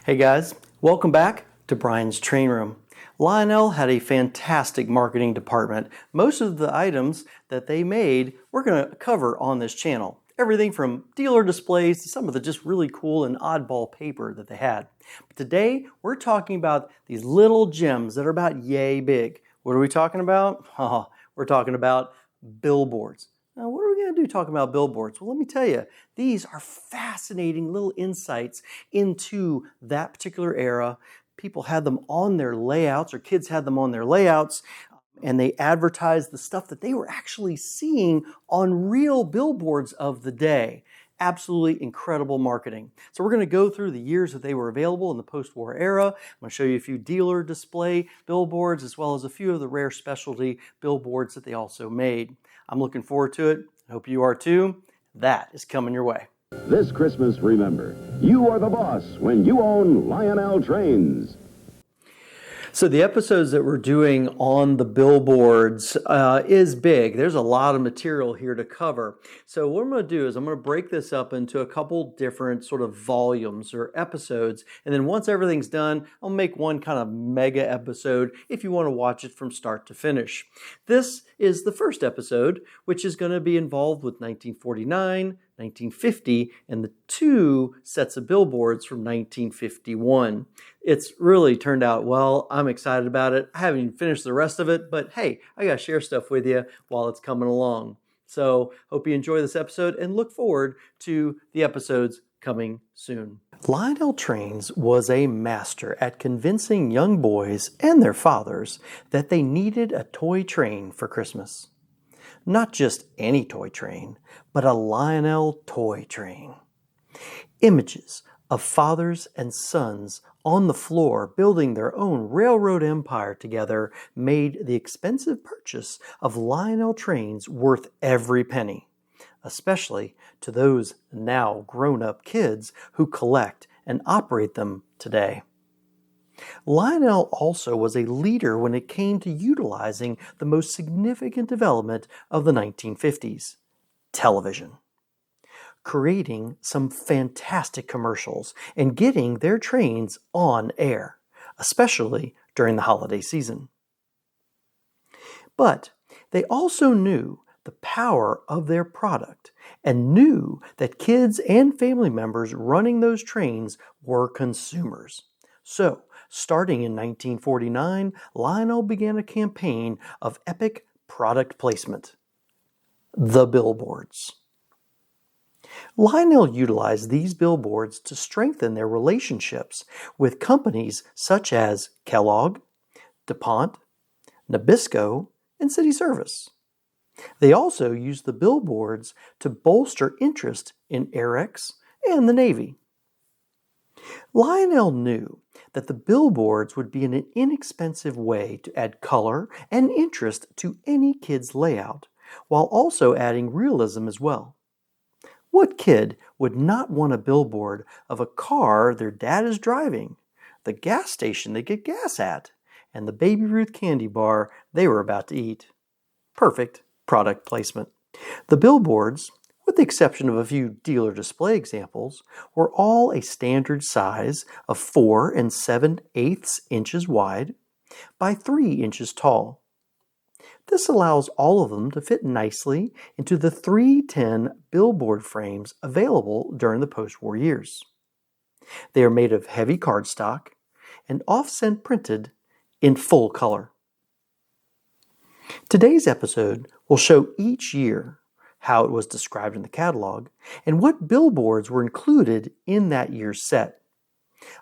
Hey guys, welcome back to Brian's Train Room. Lionel had a fantastic marketing department. Most of the items that they made we're going to cover on this channel. Everything from dealer displays to some of the just really cool and oddball paper that they had. But today we're talking about these little gems that are about yay big. What are we talking about? We're talking about billboards. Now, what are we going to do talking about billboards? Well, let me tell you, these are fascinating little insights into that particular era. People had them on their layouts, or kids had them on their layouts, and they advertised the stuff that they were actually seeing on real billboards of the day. Absolutely incredible marketing. So we're going to go through the years that they were available in the post-war era. I'm going to show you a few dealer display billboards as well as a few of the rare specialty billboards that they also made. I'm looking forward to it. I hope you are too. That is coming your way. This Christmas, remember, you are the boss when you own Lionel trains. So the episodes that we're doing on the billboards is big. There's a lot of material here to cover. So what I'm going to do is I'm going to break this up into a couple different sort of volumes or episodes. And then once everything's done, I'll make one kind of mega episode if you want to watch it from start to finish. This is the first episode, which is going to be involved with 1949, 1950, and the two sets of billboards from 1951. It's really turned out well. I'm excited about it. I haven't even finished the rest of it, but hey, I got to share stuff with you while it's coming along. So hope you enjoy this episode and look forward to the episodes coming soon. Lionel Trains was a master at convincing young boys and their fathers that they needed a toy train for Christmas. Not just any toy train, but a Lionel toy train. Images of fathers and sons on the floor building their own railroad empire together made the expensive purchase of Lionel trains worth every penny, especially to those now grown-up kids who collect and operate them today. Lionel also was a leader when it came to utilizing the most significant development of the 1950s, television. Creating some fantastic commercials and getting their trains on air, especially during the holiday season. But they also knew the power of their product and knew that kids and family members running those trains were consumers. So, starting in 1949, Lionel began a campaign of epic product placement, the billboards. Lionel utilized these billboards to strengthen their relationships with companies such as Kellogg, Dupont, Nabisco, and City Service. They also used the billboards to bolster interest in Airex and the Navy. Lionel knew that the billboards would be an inexpensive way to add color and interest to any kid's layout, while also adding realism as well. What kid would not want a billboard of a car their dad is driving, the gas station they get gas at, and the Baby Ruth candy bar they were about to eat? Perfect product placement. The billboards, with the exception of a few dealer display examples, were all a standard size of 4 7/8 inches wide by 3 inches tall. This allows all of them to fit nicely into the 310 billboard frames available during the post-war years. They are made of heavy cardstock and offset printed in full color. Today's episode will show each year how it was described in the catalog and what billboards were included in that year's set.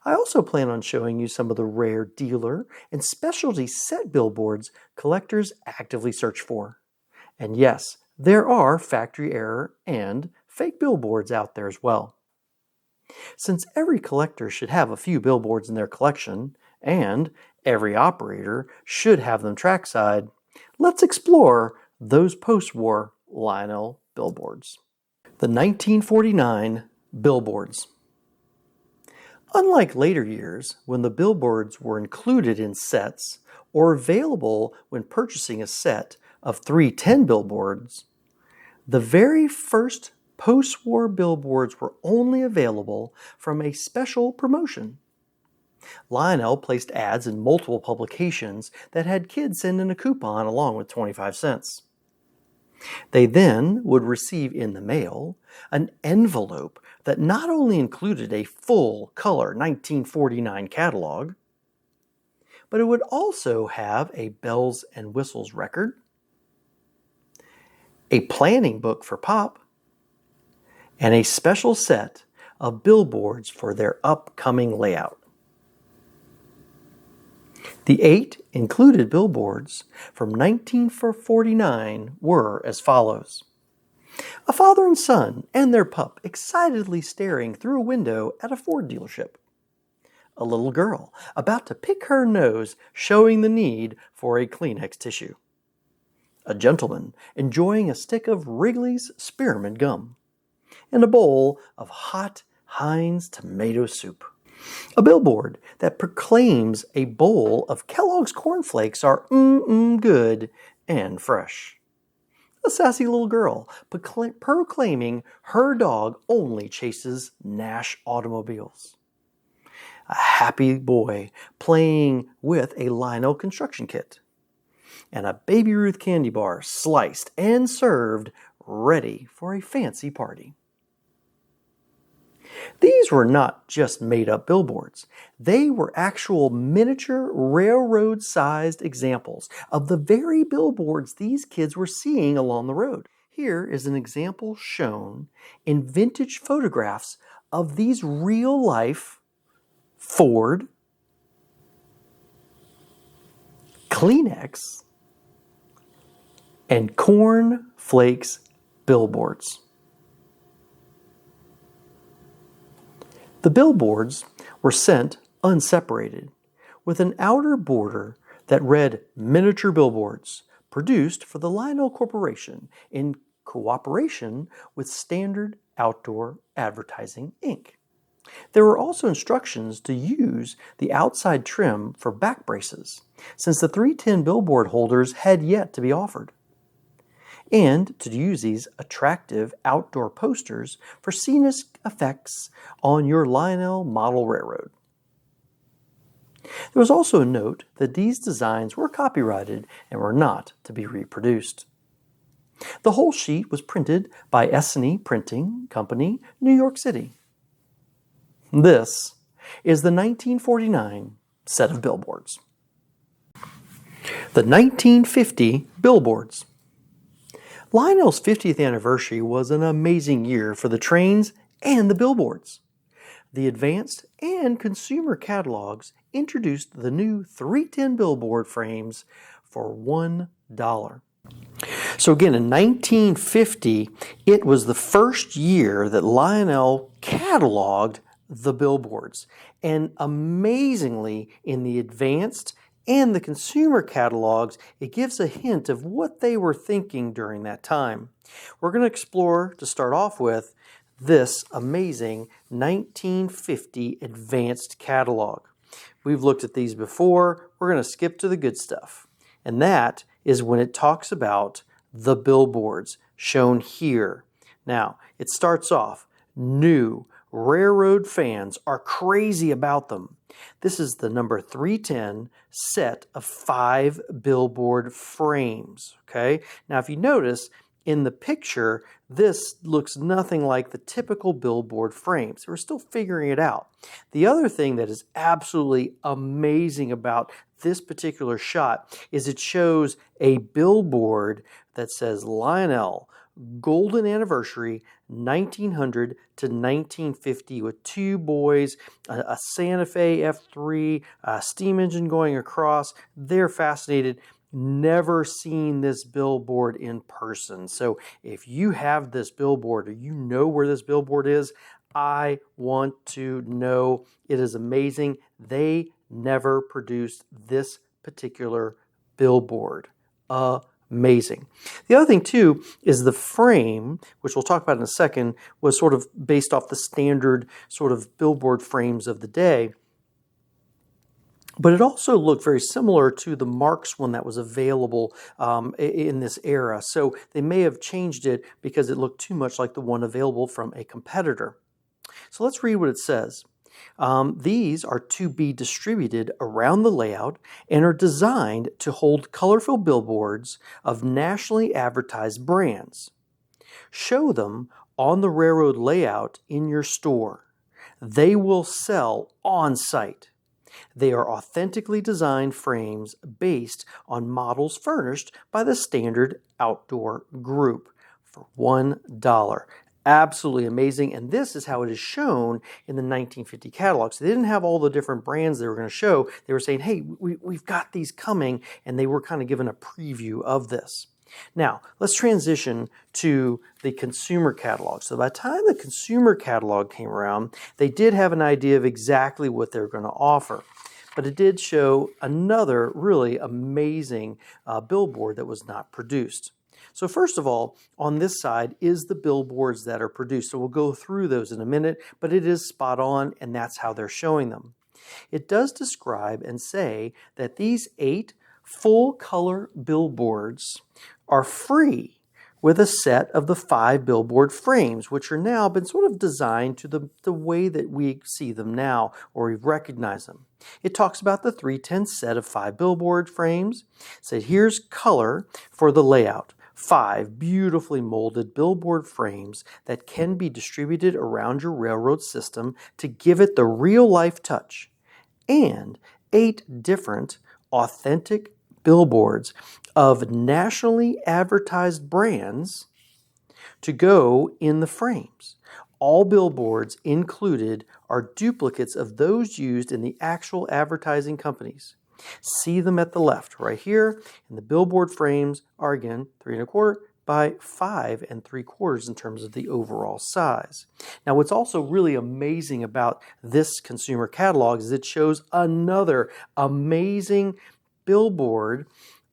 I also plan on showing you some of the rare dealer and specialty set billboards collectors actively search for. And yes, there are factory error and fake billboards out there as well. Since every collector should have a few billboards in their collection, and every operator should have them trackside, let's explore those post-war Lionel billboards. The 1949 billboards. Unlike later years, when the billboards were included in sets or available when purchasing a set of 310 billboards, the very first post-war billboards were only available from a special promotion. Lionel placed ads in multiple publications that had kids send in a coupon along with 25 cents. They then would receive in the mail an envelope that not only included a full-color 1949 catalog, but it would also have a bells and whistles record, a planning book for Pop, and a special set of billboards for their upcoming layout. The 8 included billboards from 1949 were as follows. A father and son and their pup excitedly staring through a window at a Ford dealership. A little girl about to pick her nose, showing the need for a Kleenex tissue. A gentleman enjoying a stick of Wrigley's spearmint gum. And a bowl of hot Heinz tomato soup. A billboard that proclaims a bowl of Kellogg's cornflakes are good and fresh. A sassy little girl proclaiming her dog only chases Nash automobiles. A happy boy playing with a Lionel construction kit. And a Baby Ruth candy bar sliced and served, ready for a fancy party. These were not just made-up billboards. They were actual miniature railroad-sized examples of the very billboards these kids were seeing along the road. Here is an example shown in vintage photographs of these real-life Ford, Kleenex, and Corn Flakes billboards. The billboards were sent unseparated, with an outer border that read Miniature Billboards, produced for the Lionel Corporation in cooperation with Standard Outdoor Advertising, Inc. There were also instructions to use the outside trim for back braces, since the 310 billboard holders had yet to be offered, and to use these attractive outdoor posters for scenic effects on your Lionel model railroad. There was also a note that these designs were copyrighted and were not to be reproduced. The whole sheet was printed by S&E Printing Company, New York City. This is the 1949 set of billboards. The 1950 billboards. Lionel's 50th anniversary was an amazing year for the trains and the billboards. The advanced and consumer catalogs introduced the new 310 billboard frames for $1. So again, in 1950, it was the first year that Lionel cataloged the billboards. And amazingly, in the advanced and the consumer catalogs, it gives a hint of what they were thinking during that time. We're going to explore, to start off with, this amazing 1950 advanced catalog. We've looked at these before. We're going to skip to the good stuff. And that is when it talks about the billboards shown here. Now, it starts off, new. Railroad fans are crazy about them. This is the number 310 set of 5 billboard frames. Okay. Now, if you notice in the picture, this looks nothing like the typical billboard frames. We're still figuring it out. The other thing that is absolutely amazing about this particular shot is it shows a billboard that says Lionel Golden Anniversary 1900 to 1950 with 2 boys, a Santa Fe F3, a steam engine going across. They're fascinated. Never seen this billboard in person. So if you have this billboard or you know where this billboard is, I want to know. It is amazing. They never produced this particular billboard. Amazing. The other thing too is the frame, which we'll talk about in a second, was sort of based off the standard sort of billboard frames of the day. But it also looked very similar to the Marks one that was available in this era. So they may have changed it because it looked too much like the one available from a competitor. So let's read what it says. These are to be distributed around the layout and are designed to hold colorful billboards of nationally advertised brands. Show them on the railroad layout in your store. They will sell on site. They are authentically designed frames based on models furnished by the Standard Outdoor Group for $1. Absolutely amazing, and this is how it is shown in the 1950 catalog. So they didn't have all the different brands they were going to show. They were saying, hey, we've got these coming, and they were kind of given a preview of this. Now, let's transition to the consumer catalog. So by the time the consumer catalog came around, they did have an idea of exactly what they were going to offer. But it did show another really amazing billboard that was not produced. So first of all, on this side is the billboards that are produced. So we'll go through those in a minute, but it is spot on, and that's how they're showing them. It does describe and say that these 8 full-color billboards are free with a set of the 5 billboard frames, which are now been sort of designed to the way that we see them now, or we recognize them. It talks about the 310 set of 5 billboard frames. It said, here's color for the layout. 5 beautifully molded billboard frames that can be distributed around your railroad system to give it the real-life touch. And 8 different authentic billboards of nationally advertised brands to go in the frames. All billboards included are duplicates of those used in the actual advertising companies. See them at the left right here, and the billboard frames are again 3 1/4 by 5 3/4 in terms of the overall size. Now, what's also really amazing about this consumer catalog is it shows another amazing billboard.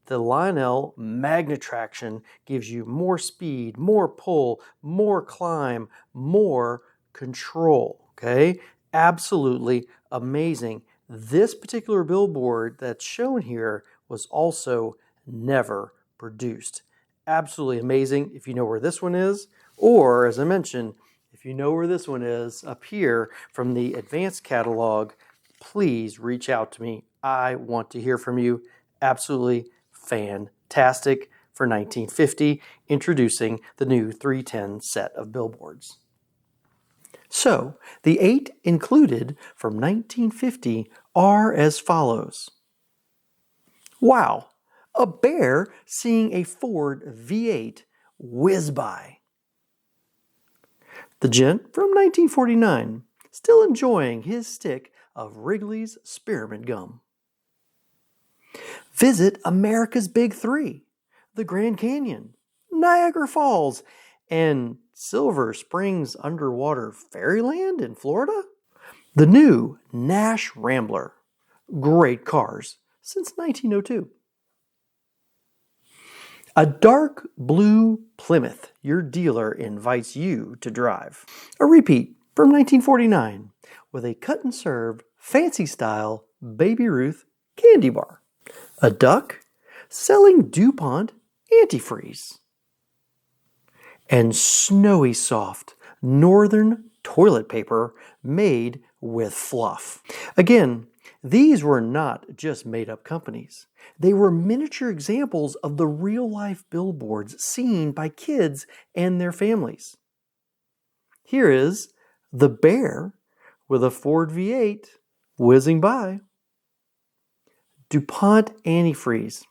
The Lionel Magnetraction gives you more speed, more pull, more climb, more control. Okay, absolutely amazing. This particular billboard that's shown here was also never produced. Absolutely amazing if you know where this one is, or as I mentioned, if you know where this one is up here from the advanced catalog, please reach out to me. I want to hear from you. Absolutely fantastic for 1950, introducing the new 310 set of billboards. So, the 8 included from 1950 are as follows. Wow, a bear seeing a Ford V8 whiz by. The gent from 1949, still enjoying his stick of Wrigley's spearmint gum. Visit America's Big 3, the Grand Canyon, Niagara Falls, and Silver Springs Underwater Fairyland in Florida. The new Nash Rambler. Great cars since 1902. A dark blue Plymouth your dealer invites you to drive. A repeat from 1949 with a cut and serve fancy style Baby Ruth candy bar. A duck selling Dupont antifreeze. And snowy soft northern toilet paper made with fluff. Again, these were not just made-up companies. They were miniature examples of the real-life billboards seen by kids and their families. Here is the bear with a Ford V8 whizzing by. Dupont antifreeze.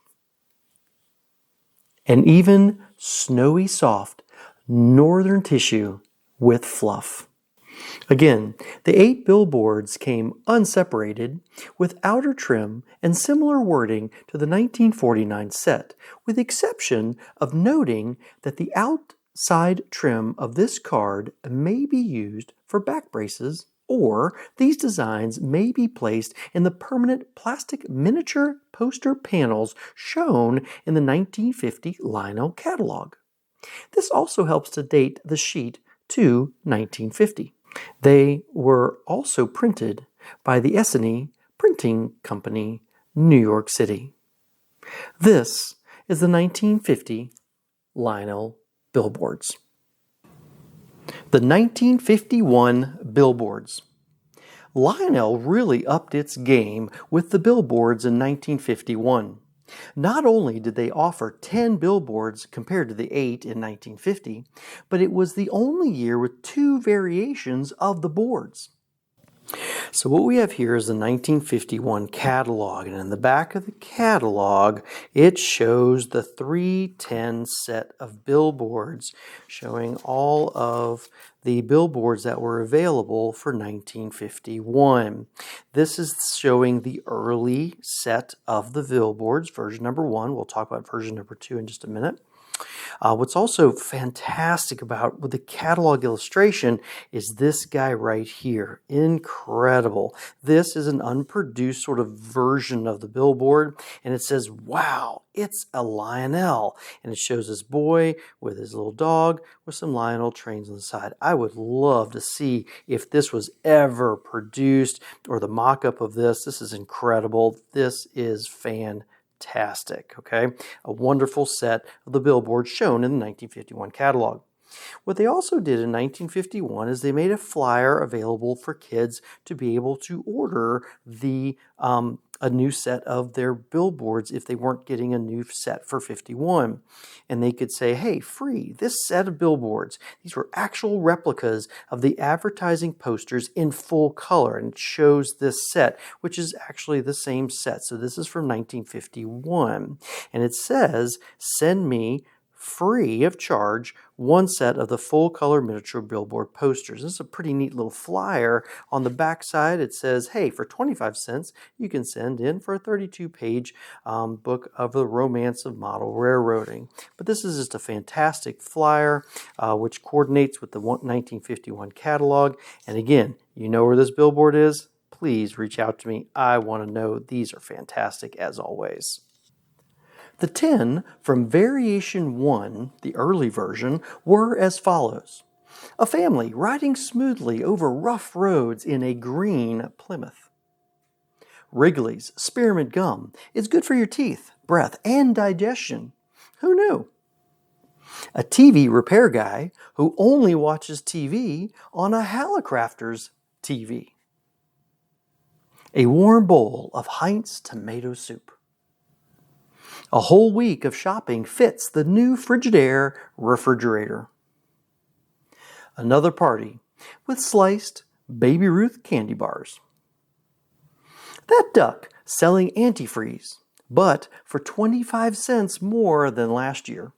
And even snowy soft northern tissue with fluff. Again, the 8 billboards came unseparated with outer trim and similar wording to the 1949 set, with the exception of noting that the outside trim of this card may be used for back braces, or these designs may be placed in the permanent plastic miniature poster panels shown in the 1950 Lionel catalog. This also helps to date the sheet to 1950. They were also printed by the Essanay Printing Company, New York City. This is the 1950 Lionel billboards. The 1951 billboards. Lionel really upped its game with the billboards in 1951. Not only did they offer 10 billboards compared to the 8 in 1950, but it was the only year with 2 variations of the boards. So what we have here is the 1951 catalog, and in the back of the catalog it shows the 310 set of billboards showing all of the billboards that were available for 1951. This is showing the early set of the billboards, version number 1. We'll talk about version number 2 in just a minute. What's also fantastic about with the catalog illustration is this guy right here. Incredible. This is an unproduced sort of version of the billboard, and it says, wow, it's a Lionel. And it shows this boy with his little dog with some Lionel trains on the side. I would love to see if this was ever produced or the mock-up of this. This is incredible. This is fantastic. Okay, a wonderful set of the billboards shown in the 1951 catalog. What they also did in 1951 is they made a flyer available for kids to be able to order a new set of their billboards if they weren't getting a new set for 51. And they could say, hey, free, this set of billboards. These were actual replicas of the advertising posters in full color, and it shows this set, which is actually the same set. So this is from 1951. And it says, send me free of charge 1 set of the full color miniature billboard posters. This is a pretty neat little flyer. On the back side it says, hey, for 25 cents you can send in for a 32-page book of the romance of model railroading. But this is just a fantastic flyer which coordinates with the 1951 catalog. And again, you know where this billboard is? Please reach out to me. I want to know. These are fantastic as always. The 10 from Variation 1, the early version, were as follows. A family riding smoothly over rough roads in a green Plymouth. Wrigley's spearmint gum is good for your teeth, breath, and digestion. Who knew? A TV repair guy who only watches TV on a Hallicrafters TV. A warm bowl of Heinz tomato soup. A whole week of shopping fits the new Frigidaire refrigerator. Another party with sliced Baby Ruth candy bars. That duck selling antifreeze, but for 25 cents more than last year.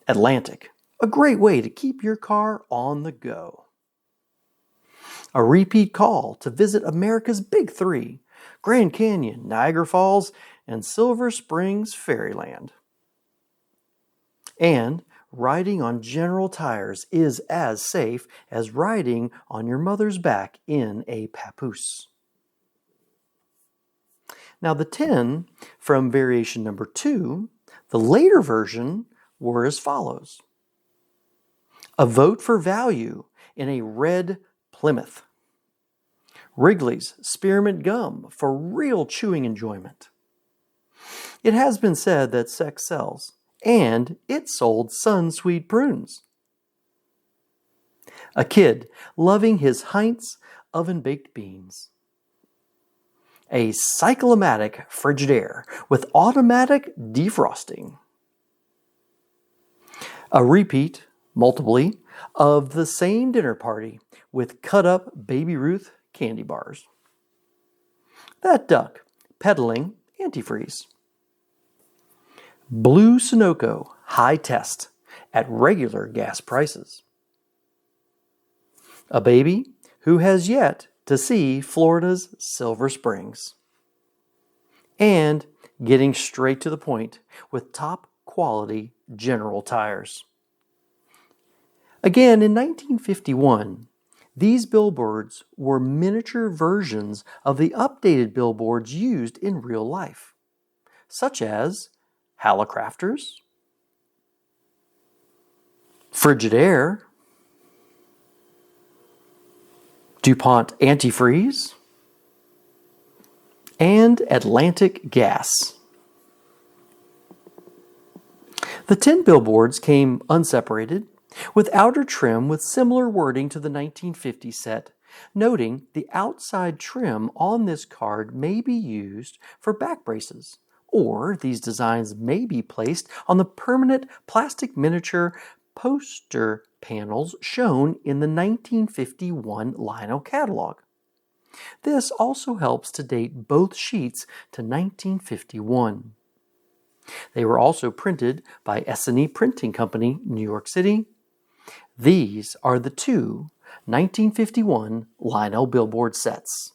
Atlantic, a great way to keep your car on the go. A repeat call to visit America's Big Three, Grand Canyon, Niagara Falls, and Silver Springs Fairyland. And riding on General Tires is as safe as riding on your mother's back in a papoose. Now the 10 from Variation number 2, the later version, were as follows. A vote for value in a red Plymouth. Wrigley's spearmint gum for real chewing enjoyment. It has been said that sex sells, and it sold Sunsweet Prunes. A kid loving his Heinz oven-baked beans. A cyclomatic Frigidaire with automatic defrosting. A repeat, multiply, of the same dinner party with cut-up Baby Ruth candy bars. That duck peddling antifreeze. Blue Sunoco high test at regular gas prices. A baby who has yet to see Florida's Silver Springs. And getting straight to the point with top quality General Tires. Again, in 1951, these billboards were miniature versions of the updated billboards used in real life, such as Hallicrafters, Frigidaire, Dupont antifreeze, and Atlantic gas. The 10 billboards came unseparated, with outer trim with similar wording to the 1950 set, noting the outside trim on this card may be used for back braces, or these designs may be placed on the permanent plastic miniature poster panels shown in the 1951 Lionel catalog. This also helps to date both sheets to 1951. They were also printed by S&E Printing Company, New York City. These are the two 1951 Lionel billboard sets.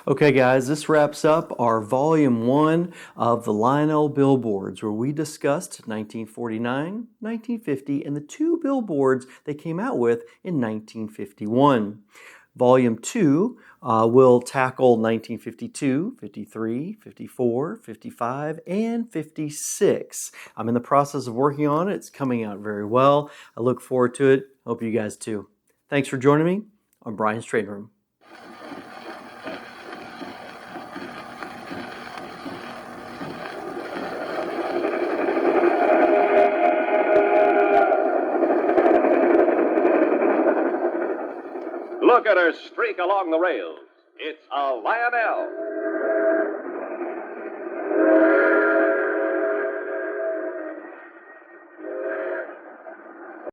Okay guys, this wraps up our volume 1 of the Lionel billboards, where we discussed 1949, 1950, and the two billboards they came out with in 1951. Volume 2 will tackle 1952, 53, 54, 55, and 56. I'm in the process of working on it. It's coming out very well. I look forward to it. Hope you guys too. Thanks for joining me on Brian's Trade Room. Look at her streak along the rails. It's a Lionel.